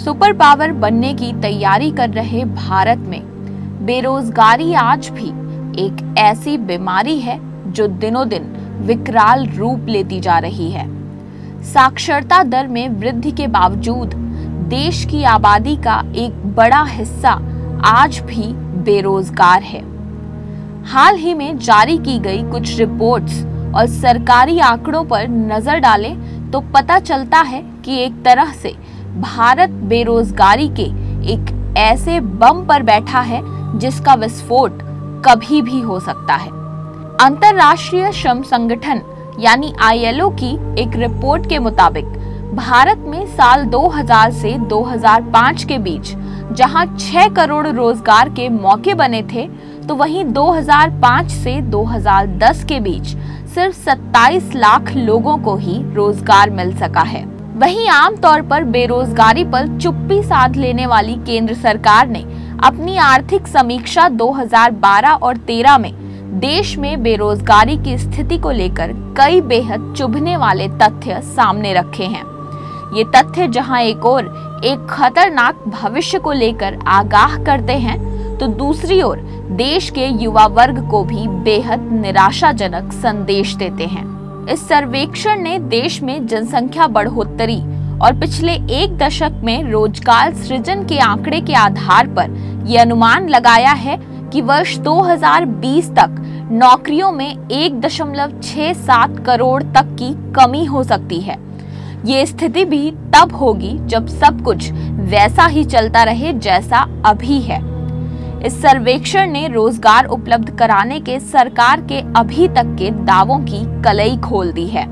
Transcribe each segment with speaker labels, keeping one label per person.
Speaker 1: Super power बनने की तैयारी कर रहे भारत में बेरोजगारी आज भी एक ऐसी बीमारी है जो दिनों दिन विकराल रूप लेती जा रही है। साक्षरता दर में वृद्धि के बावजूद देश की आबादी का एक बड़ा हिस्सा आज भी बेरोजगार है। हाल ही में जारी की गई कुछ रिपोर्ट्स और सरकारी आंकड़ों पर नजर डालें तो पता चलता है कि एक तरह से भारत बेरोजगारी के एक ऐसे बम पर बैठा है जिसका विस्फोट कभी भी हो सकता है। अंतर्राष्ट्रीय श्रम संगठन यानी ILO की एक रिपोर्ट के मुताबिक भारत में साल 2000 से 2005 के बीच जहां 6 करोड़ रोजगार के मौके बने थे, तो वहीं 2005 से 2010 के बीच सिर्फ 27 लाख लोगों को ही रोजगार मिल सका है। वहीं आमतौर पर बेरोजगारी पर चुप्पी साध लेने वाली केंद्र सरकार ने अपनी आर्थिक समीक्षा 2012 और 13 में देश में बेरोजगारी की स्थिति को लेकर कई बेहद चुभने वाले तथ्य सामने रखे हैं। ये तथ्य जहां एक ओर एक खतरनाक भविष्य को लेकर आगाह करते हैं, तो दूसरी ओर देश के युवा वर्ग को भी बेहद निराशाजनक संदेश देते हैं। इस सर्वेक्षण ने देश में जनसंख्या बढ़ोतरी और पिछले एक दशक में रोजगार सृजन के आंकड़े के आधार पर यह अनुमान लगाया है कि वर्ष 2020 तक नौकरियों में 1.67 करोड़ तक की कमी हो सकती है। ये स्थिति भी तब होगी जब सब कुछ वैसा ही चलता रहे जैसा अभी है। इस सर्वेक्षण ने रोजगार उपलब्ध कराने के सरकार के अभी तक के दावों की कलई खोल दी है।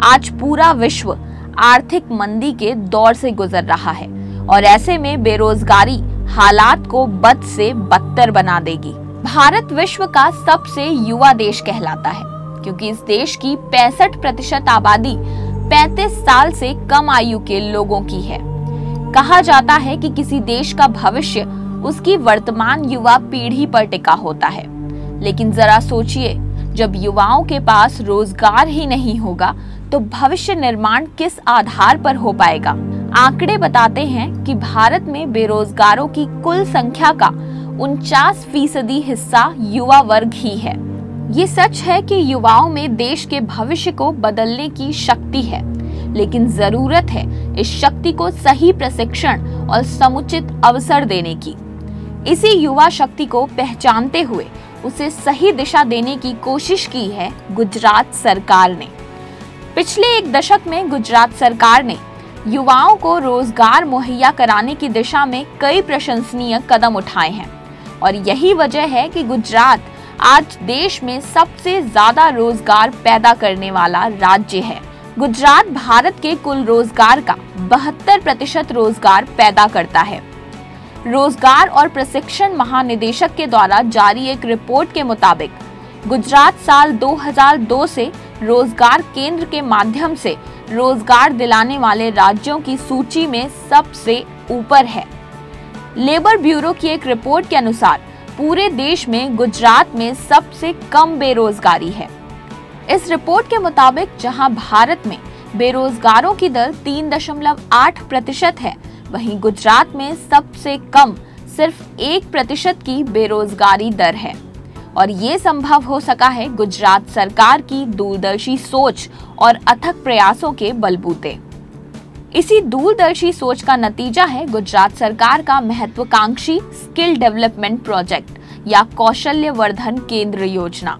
Speaker 1: आज पूरा विश्व आर्थिक मंदी के दौर से गुजर रहा है और ऐसे में बेरोजगारी हालात को बद से बदतर बना देगी। भारत विश्व का सबसे युवा देश कहलाता है क्योंकि इस देश की 65% आबादी 35 साल से कम आयु के लोगों की है। कहा जाता है कि किसी देश का भविष्य उसकी वर्तमान युवा पीढ़ी पर टिका होता है, लेकिन जरा सोचिए, जब युवाओं के पास रोजगार ही नहीं होगा तो भविष्य निर्माण किस आधार पर हो पाएगा। आंकड़े बताते हैं कि भारत में बेरोजगारों की कुल संख्या का 49% हिस्सा युवा वर्ग ही है। ये सच है कि युवाओं में देश के भविष्य को बदलने की शक्ति है, लेकिन जरूरत है इस शक्ति को सही प्रशिक्षण और समुचित अवसर देने की। इसी युवा शक्ति को पहचानते हुए उसे सही दिशा देने की कोशिश की है गुजरात सरकार ने। पिछले एक दशक में गुजरात सरकार ने युवाओं को रोजगार मुहैया कराने की दिशा में कई प्रशंसनीय कदम उठाए हैं और यही वजह है कि गुजरात आज देश में सबसे ज्यादा रोजगार पैदा करने वाला राज्य है। गुजरात भारत के कुल रोजगार का 72% रोजगार पैदा करता है। रोजगार और प्रशिक्षण महानिदेशक के द्वारा जारी एक रिपोर्ट के मुताबिक गुजरात साल 2002 से रोजगार केंद्र के माध्यम से रोजगार दिलाने वाले राज्यों की सूची में सबसे ऊपर है। लेबर ब्यूरो की एक रिपोर्ट के अनुसार पूरे देश में गुजरात में सबसे कम बेरोजगारी है। इस रिपोर्ट के मुताबिक जहां भारत में बेरोजगारों की दर 3.8% है, वहीं गुजरात में सबसे कम सिर्फ 1% की बेरोजगारी दर है और ये संभव हो सका है गुजरात सरकार की दूरदर्शी सोच और अथक प्रयासों के बलबूते। इसी दूरदर्शी सोच का नतीजा है गुजरात सरकार का महत्वाकांक्षी स्किल डेवलपमेंट प्रोजेक्ट या कौशल्य वर्धन केंद्र योजना।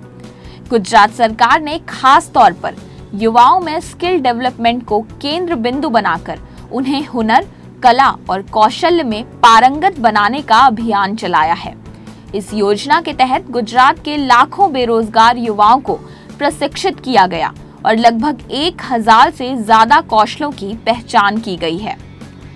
Speaker 1: गुजरात सरकार ने खास तौर पर युवाओं में स्किल डेवलपमेंट को केंद्र बिंदु बनाकर उन्हें हुनर, कला और कौशल्य में पारंगत बनाने का अभियान चलाया है। इस योजना के तहत गुजरात के लाखों बेरोजगार युवाओं को प्रशिक्षित किया गया और लगभग 1000 से ज्यादा कौशलों की पहचान की गई है।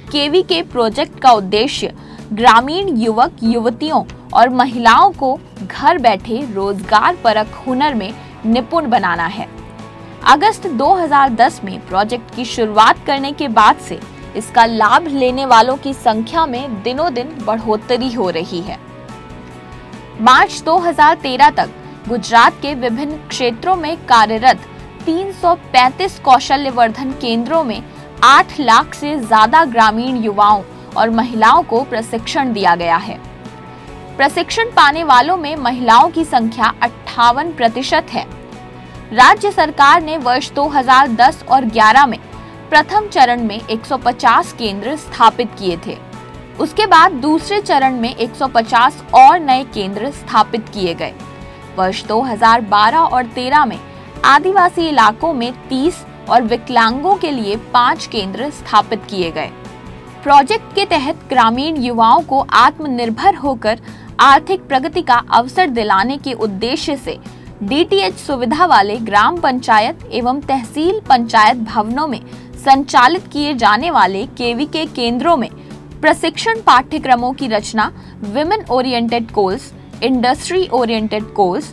Speaker 1: KVK प्रोजेक्ट का उद्देश्य ग्रामीण युवक युवतियों और महिलाओं को घर बैठे रोजगार परक हुनर में निपुण बनाना है। अगस्त 2010 में प्रोजेक्ट की शुरुआत करने के बाद से इसका लाभ लेने वालों की संख्या में दिनों दिन बढ़ोतरी हो रही है। मार्च 2013 तक गुजरात के विभिन्न क्षेत्रों में कार्यरत 335 कौशल्य वर्धन केंद्रों में 8 लाख से ज्यादा ग्रामीण युवाओं और महिलाओं को प्रशिक्षण दिया गया है। प्रशिक्षण पाने वालों में महिलाओं की संख्या 58% है। राज्य सरकार ने वर्ष 2010 और 11 में प्रथम चरण में 150 केंद्र स्थापित किए थे। उसके बाद दूसरे चरण में 150 और नए केंद्र स्थापित किए गए। वर्ष 2012 और 13 में आदिवासी इलाकों में 30 और विकलांगों के लिए 5 केंद्र स्थापित किए गए। प्रोजेक्ट के तहत ग्रामीण युवाओं को आत्मनिर्भर होकर आर्थिक प्रगति का अवसर दिलाने के उद्देश्य से डीटीएच सुविधा वाले ग्राम पंचायत एवं तहसील पंचायत भवनों में संचालित किए जाने वाले केवीके केंद्रों में प्रशिक्षण पाठ्यक्रमों की रचना women oriented course, industry oriented course,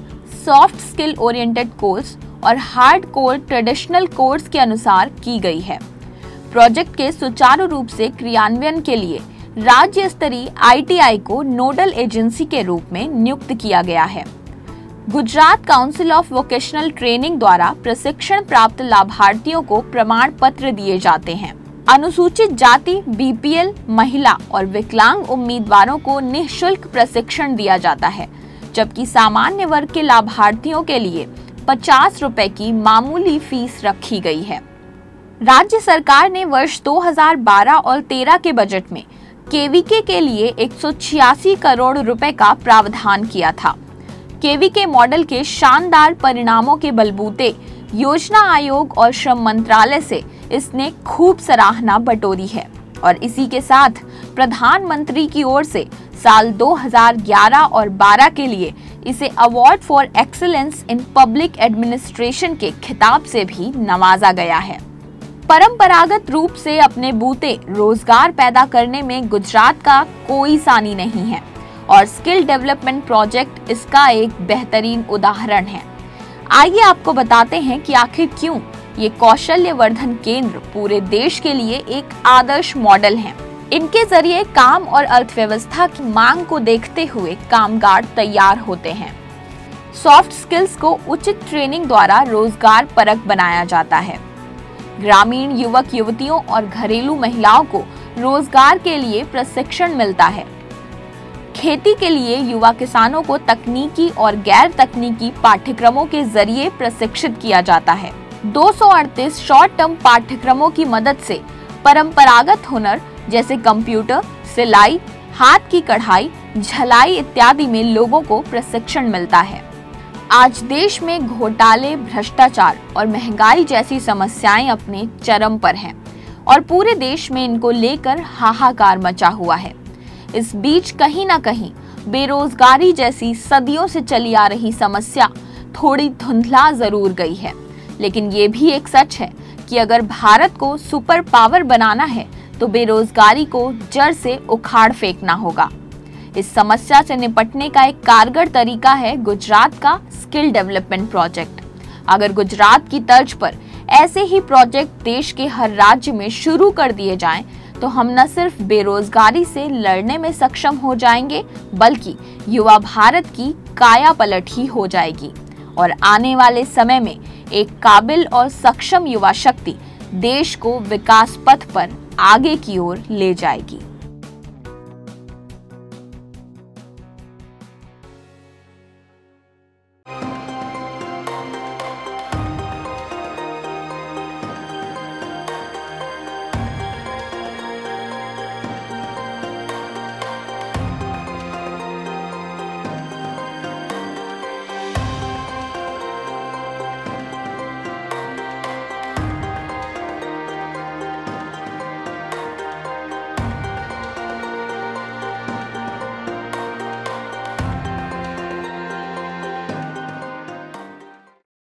Speaker 1: soft skill oriented course और हार्ड कोर ट्रेडिशनल कोर्स के अनुसार की गई है। प्रोजेक्ट के सुचारू रूप से क्रियान्वयन के लिए राज्य स्तरीय आईटीआई को नोडल एजेंसी के रूप में नियुक्त किया गया है। Gujarat council of vocational training द्वारा प्रशिक्षण प्राप्त लाभार्थियों को प्रमाण पत्र दिए जाते हैं। अनुसूचित जाति, बीपीएल, महिला और विकलांग उम्मीदवारों को निःशुल्क प्रशिक्षण दिया जाता है, जबकि सामान्य वर्ग के लाभार्थियों के लिए 50 रुपए की मामूली फीस रखी गई है। राज्य सरकार ने वर्ष 2012 और 13 के बजट में केवीके के लिए 186 करोड़ रुपए का प्रावधान किया था। केवीके मॉडल के शानदार परिणामों के बलबूते योजना आयोग और श्रम मंत्रालय से इसने खूब सराहना बटोरी है और इसी के साथ प्रधानमंत्री की ओर से साल 2011 और 12 के लिए इसे award for excellence in public administration के खिताब से भी नवाजा गया है। परंपरागत रूप से अपने बूते रोजगार पैदा करने में गुजरात का कोई सानी नहीं है और स्किल डेवलपमेंट प्रोजेक्ट इसका एक बेहतरीन उदाहरण है। आइए आपको बताते हैं कि आखिर क्यों ये कौशल्य वर्धन केंद्र पूरे देश के लिए एक आदर्श मॉडल हैं। इनके जरिए काम और अर्थव्यवस्था की मांग को देखते हुए कामगार तैयार होते हैं। सॉफ्ट स्किल्स को उचित ट्रेनिंग द्वारा रोजगार परक बनाया जाता है। ग्रामीण युवक युवतियों और घरेलू महिलाओं को रोजगार के लिए प्रशिक्षण मिलता है। खेती के लिए युवा किसानों को तकनीकी और गैर तकनीकी पाठ्यक्रमों के जरिए प्रशिक्षित किया जाता है। 238 शॉर्ट टर्म पाठ्यक्रमों की मदद से परंपरागत हुनर जैसे कंप्यूटर, सिलाई, हाथ की कढ़ाई, झलाई इत्यादि में लोगों को प्रशिक्षण मिलता है। आज देश में घोटाले, भ्रष्टाचार और महंगाई जैसी समस्याएं अपने चरम पर हैं और पूरे देश में इनको लेकर हाहाकार मचा हुआ है। इस बीच कहीं ना कहीं बेरोजगारी जैसी सदियों से चली आ रही समस्या थोड़ी धुंधला जरूर गई है, लेकिन ये भी एक सच है कि अगर भारत को सुपर पावर बनाना है तो बेरोजगारी को जड़ से उखाड़ फेंकना होगा। इस समस्या से निपटने का एक कारगर तरीका है गुजरात का स्किल डेवलपमेंट प्रोजेक्ट। अगर गुजरात की तर्ज पर ऐसे ही प्रोजेक्ट देश के हर राज्य में शुरू कर दिए जाएं, तो हम न सिर्फ बेरोजगारी से लड़ने में सक्षम हो जाएंगे, बल्कि युवा भारत की काया पलट ही हो जाएगी और आने वाले समय में एक काबिल और सक्षम युवा शक्ति देश को विकास पथ पर आगे की ओर ले जाएगी।